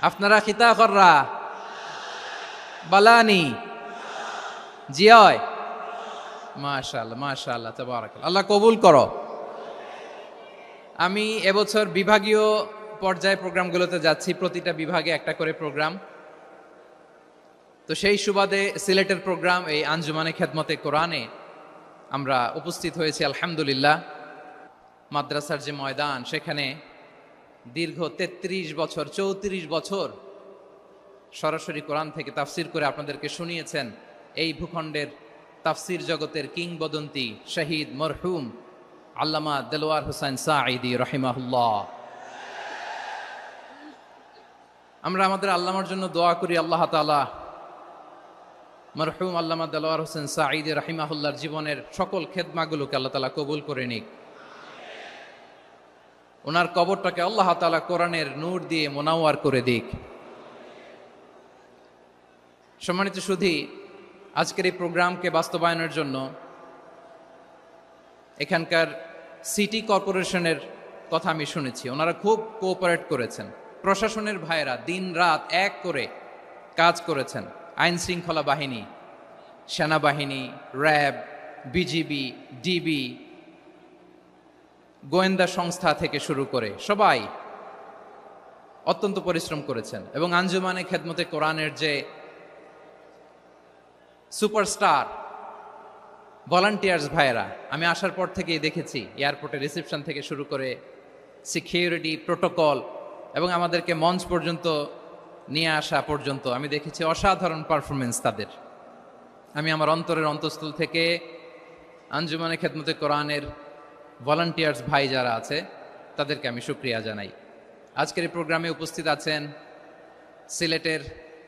আপনারা খিতা কররা বালানি জিয়য় মাশাআল্লাহ মাশাআল্লাহ তাবারাকাল্লাহ। আল্লাহ কবুল করো। আমি এবছর বিভাগীয় পর্যায়ে প্রোগ্রামগুলোতে যাচ্ছি, প্রতিটা বিভাগে একটা করে প্রোগ্রাম। তো সেই সুবাদে সিলেটের প্রোগ্রাম এই আঞ্জুমানে খেদমতে কোরআনে আমরা উপস্থিত হয়েছি আলহামদুলিল্লাহ। মাদ্রাসার যে ময়দান, সেখানে দীর্ঘ 33 বছর 34 বছর সরাসরি কোরআন থেকে তাফসির করে আপনাদেরকে শুনিয়েছেন এই ভূখণ্ডের তাফসির জগতের কিংবদন্তি শহীদ মরহুম আল্লামা দেলোয়ার হোসেন সাঈদী রাহিমাহুল্লাহ। আমরা আমাদের আল্লামার জন্য দোয়া করি, আল্লাহ তাআলা মরহুম আল্লামা দেলোয়ার হোসেন সাঈদী রাহিমাহুল্লাহর জীবনের সকল খেদমাগুলোকে আল্লাহ তাআলা কবুল করে নিক। ওনার কবরটাকে আল্লাহ তাআলা কোরআনের নূর দিয়ে মোনাওয়ার করে দিক। সম্মানিত সুধী, আজকের এই প্রোগ্রামকে বাস্তবায়নের জন্য এখানকার সিটি কর্পোরেশনের কথা আমি শুনেছি, ওনারা খুব কোঅপারেট করেছেন। প্রশাসনের ভাইয়েরা দিন রাত এক করে কাজ করেছেন। আইন শৃঙ্খলা বাহিনী, সেনাবাহিনী, র্যাব, বিজিবি, ডিবি, গোয়েন্দা সংস্থা থেকে শুরু করে সবাই অত্যন্ত পরিশ্রম করেছেন। এবং আঞ্জুমানে খেদমতে কোরআনের যে সুপারস্টার ভলান্টিয়ার্স ভাইয়েরা, আমি আসার পর থেকেই দেখেছি এয়ারপোর্টে রিসেপশন থেকে শুরু করে সিকিউরিটি প্রোটোকল এবং আমাদেরকে মঞ্চ পর্যন্ত নিয়ে আসা পর্যন্ত আমি দেখেছি অসাধারণ পারফরমেন্স তাদের। আমি আমার অন্তরের অন্তঃস্থল থেকে আঞ্জুমানে খেদমতে কোরআনের ভলান্টিয়ার্স ভাই যারা আছে তাদেরকে আমি শুকরিয়া জানাই। আজকের এই প্রোগ্রামে উপস্থিত আছেন সিলেটের